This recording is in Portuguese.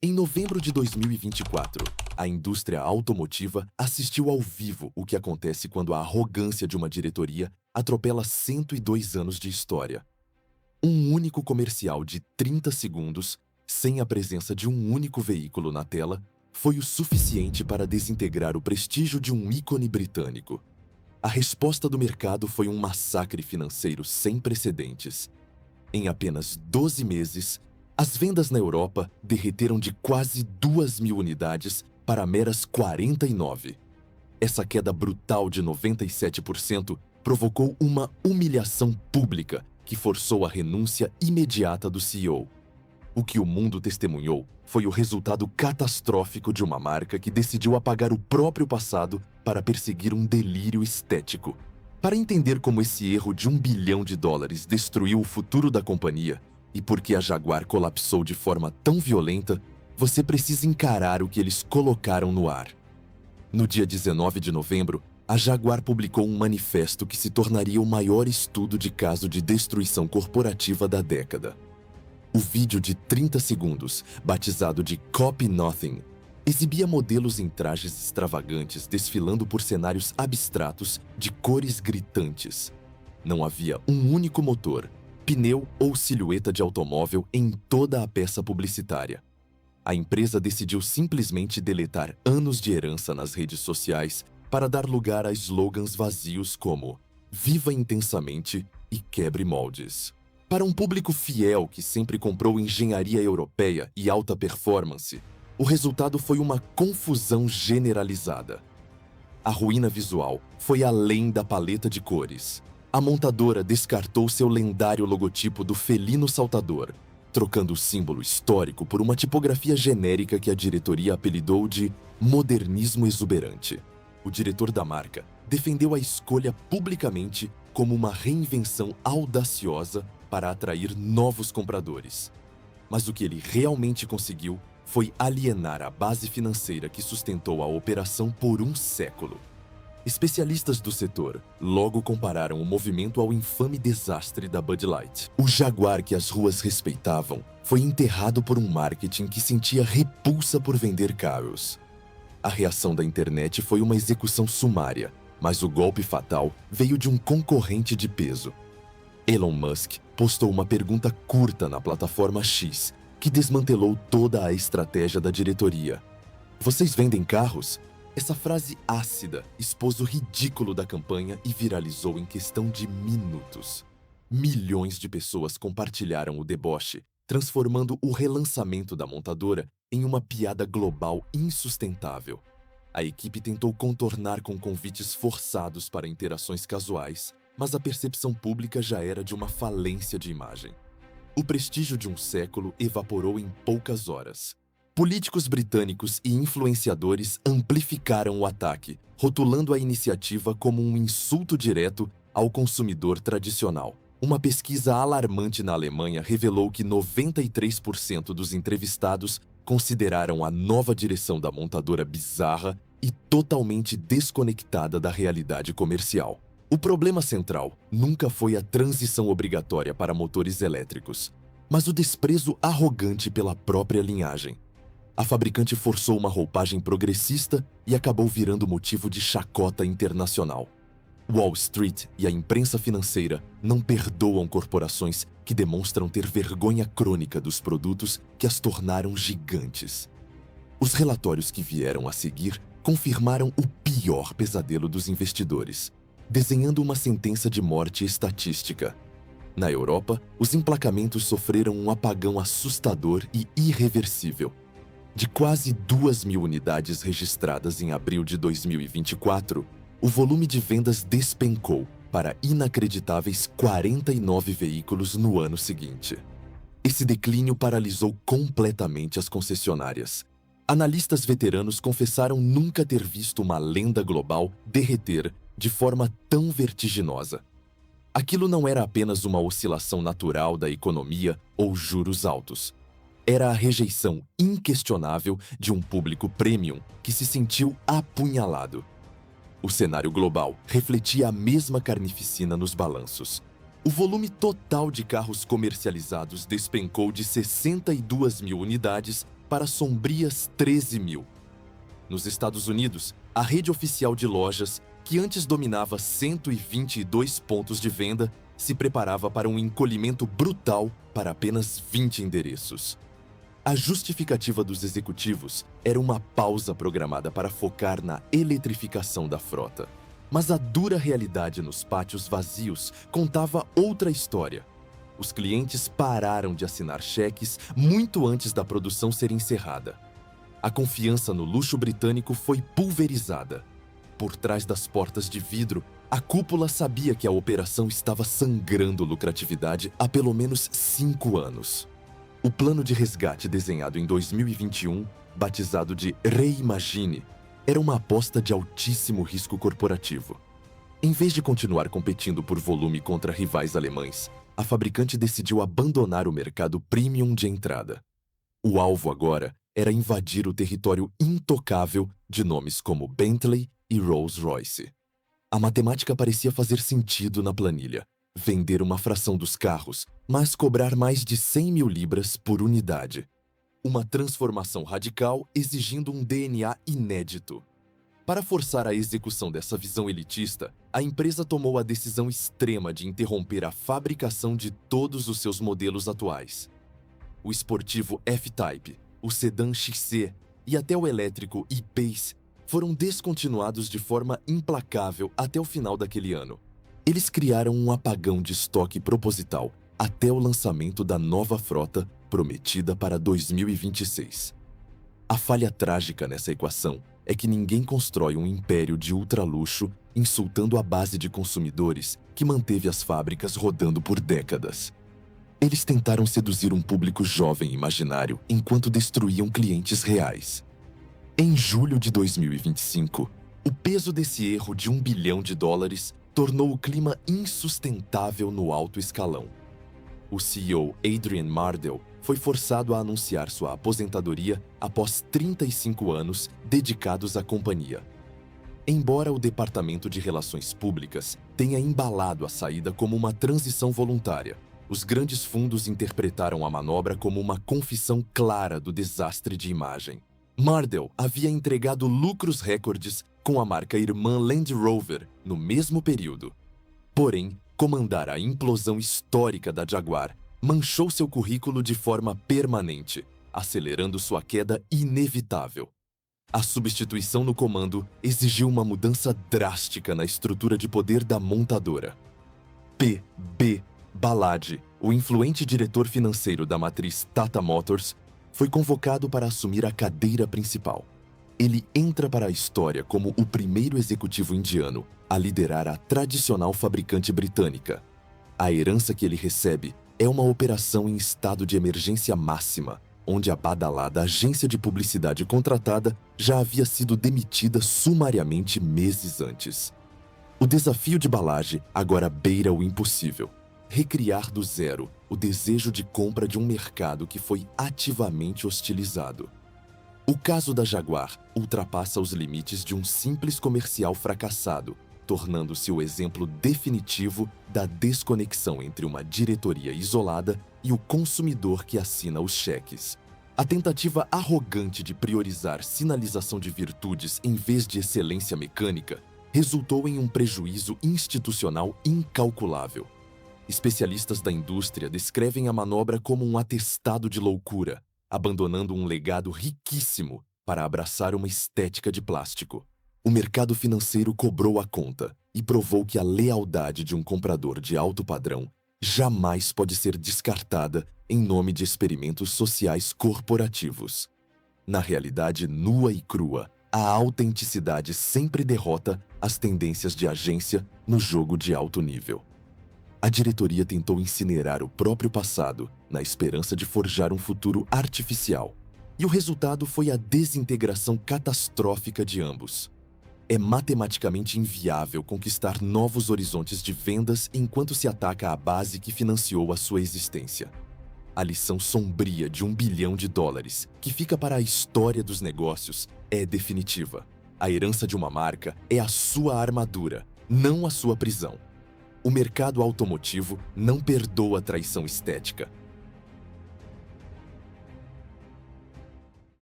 Em novembro de 2024, a indústria automotiva assistiu ao vivo o que acontece quando a arrogância de uma diretoria atropela 102 anos de história. Um único comercial de 30 segundos, sem a presença de um único veículo na tela, foi o suficiente para desintegrar o prestígio de um ícone britânico. A resposta do mercado foi um massacre financeiro sem precedentes. Em apenas 12 meses, as vendas na Europa derreteram de quase 2.000 unidades para meras 49. Essa queda brutal de 97% provocou uma humilhação pública que forçou a renúncia imediata do CEO. O que o mundo testemunhou foi o resultado catastrófico de uma marca que decidiu apagar o próprio passado para perseguir um delírio estético. Para entender como esse erro de US$ 1 bilhão destruiu o futuro da companhia e por que a Jaguar colapsou de forma tão violenta, você precisa encarar o que eles colocaram no ar. No dia 19 de novembro, a Jaguar publicou um manifesto que se tornaria o maior estudo de caso de destruição corporativa da década. O vídeo de 30 segundos, batizado de Copy Nothing, exibia modelos em trajes extravagantes desfilando por cenários abstratos de cores gritantes. Não havia um único motor, pneu ou silhueta de automóvel em toda a peça publicitária. A empresa decidiu simplesmente deletar anos de herança nas redes sociais para dar lugar a slogans vazios como "Viva intensamente" e "Quebre moldes". Para um público fiel que sempre comprou engenharia europeia e alta performance, o resultado foi uma confusão generalizada. A ruína visual foi além da paleta de cores. A montadora descartou seu lendário logotipo do felino saltador, trocando o símbolo histórico por uma tipografia genérica que a diretoria apelidou de modernismo exuberante. O diretor da marca defendeu a escolha publicamente como uma reinvenção audaciosa para atrair novos compradores. Mas o que ele realmente conseguiu foi alienar a base financeira que sustentou a operação por um século. Especialistas do setor logo compararam o movimento ao infame desastre da Bud Light. O Jaguar que as ruas respeitavam foi enterrado por um marketing que sentia repulsa por vender carros. A reação da internet foi uma execução sumária, mas o golpe fatal veio de um concorrente de peso. Elon Musk postou uma pergunta curta na plataforma X, que desmantelou toda a estratégia da diretoria. "Vocês vendem carros?" Essa frase ácida expôs o ridículo da campanha e viralizou em questão de minutos. Milhões de pessoas compartilharam o deboche, transformando o relançamento da montadora em uma piada global insustentável. A equipe tentou contornar com convites forçados para interações casuais, mas a percepção pública já era de uma falência de imagem. O prestígio de um século evaporou em poucas horas. Políticos britânicos e influenciadores amplificaram o ataque, rotulando a iniciativa como um insulto direto ao consumidor tradicional. Uma pesquisa alarmante na Alemanha revelou que 93% dos entrevistados consideraram a nova direção da montadora bizarra e totalmente desconectada da realidade comercial. O problema central nunca foi a transição obrigatória para motores elétricos, mas o desprezo arrogante pela própria linhagem. A fabricante forçou uma roupagem progressista e acabou virando motivo de chacota internacional. Wall Street e a imprensa financeira não perdoam corporações que demonstram ter vergonha crônica dos produtos que as tornaram gigantes. Os relatórios que vieram a seguir confirmaram o pior pesadelo dos investidores, desenhando uma sentença de morte estatística. Na Europa, os emplacamentos sofreram um apagão assustador e irreversível. De quase 2.000 unidades registradas em abril de 2024, o volume de vendas despencou para inacreditáveis 49 veículos no ano seguinte. Esse declínio paralisou completamente as concessionárias. Analistas veteranos confessaram nunca ter visto uma lenda global derreter de forma tão vertiginosa. Aquilo não era apenas uma oscilação natural da economia ou juros altos. Era a rejeição inquestionável de um público premium que se sentiu apunhalado. O cenário global refletia a mesma carnificina nos balanços. O volume total de carros comercializados despencou de 62.000 unidades para sombrias 13 mil. Nos Estados Unidos, a rede oficial de lojas, que antes dominava 122 pontos de venda, se preparava para um encolhimento brutal para apenas 20 endereços. A justificativa dos executivos era uma pausa programada para focar na eletrificação da frota. Mas a dura realidade nos pátios vazios contava outra história. Os clientes pararam de assinar cheques muito antes da produção ser encerrada. A confiança no luxo britânico foi pulverizada. Por trás das portas de vidro, a cúpula sabia que a operação estava sangrando lucratividade há pelo menos 5 anos. O plano de resgate desenhado em 2021, batizado de Reimagine, era uma aposta de altíssimo risco corporativo. Em vez de continuar competindo por volume contra rivais alemães, a fabricante decidiu abandonar o mercado premium de entrada. O alvo agora era invadir o território intocável de nomes como Bentley e Rolls-Royce. A matemática parecia fazer sentido na planilha. Vender uma fração dos carros, mas cobrar mais de 100 mil libras por unidade. Uma transformação radical exigindo um DNA inédito. Para forçar a execução dessa visão elitista, a empresa tomou a decisão extrema de interromper a fabricação de todos os seus modelos atuais. O esportivo F-Type, o sedã XC e até o elétrico E-Pace foram descontinuados de forma implacável até o final daquele ano. Eles criaram um apagão de estoque proposital até o lançamento da nova frota prometida para 2026. A falha trágica nessa equação é que ninguém constrói um império de ultraluxo insultando a base de consumidores que manteve as fábricas rodando por décadas. Eles tentaram seduzir um público jovem e imaginário enquanto destruíam clientes reais. Em julho de 2025, o peso desse erro de $1 bilhão tornou o clima insustentável no alto escalão. O CEO Adrian Mardell foi forçado a anunciar sua aposentadoria após 35 anos dedicados à companhia. Embora o Departamento de Relações Públicas tenha embalado a saída como uma transição voluntária, os grandes fundos interpretaram a manobra como uma confissão clara do desastre de imagem. Mardell havia entregado lucros recordes com a marca irmã Land Rover no mesmo período. Porém, comandar a implosão histórica da Jaguar manchou seu currículo de forma permanente, acelerando sua queda inevitável. A substituição no comando exigiu uma mudança drástica na estrutura de poder da montadora. P.B. Balaji, o influente diretor financeiro da matriz Tata Motors, foi convocado para assumir a cadeira principal. Ele entra para a história como o primeiro executivo indiano a liderar a tradicional fabricante britânica. A herança que ele recebe é uma operação em estado de emergência máxima, onde a badalada agência de publicidade contratada já havia sido demitida sumariamente meses antes. O desafio de Balaji agora beira o impossível. Recriar do zero o desejo de compra de um mercado que foi ativamente hostilizado. O caso da Jaguar ultrapassa os limites de um simples comercial fracassado, tornando-se o exemplo definitivo da desconexão entre uma diretoria isolada e o consumidor que assina os cheques. A tentativa arrogante de priorizar sinalização de virtudes em vez de excelência mecânica resultou em um prejuízo institucional incalculável. Especialistas da indústria descrevem a manobra como um atestado de loucura, abandonando um legado riquíssimo para abraçar uma estética de plástico. O mercado financeiro cobrou a conta e provou que a lealdade de um comprador de alto padrão jamais pode ser descartada em nome de experimentos sociais corporativos. Na realidade nua e crua, a autenticidade sempre derrota as tendências de agência no jogo de alto nível. A diretoria tentou incinerar o próprio passado na esperança de forjar um futuro artificial. E o resultado foi a desintegração catastrófica de ambos. É matematicamente inviável conquistar novos horizontes de vendas enquanto se ataca a base que financiou a sua existência. A lição sombria de $1 bilhão, que fica para a história dos negócios, é definitiva. A herança de uma marca é a sua armadura, não a sua prisão. O mercado automotivo não perdoa a traição estética,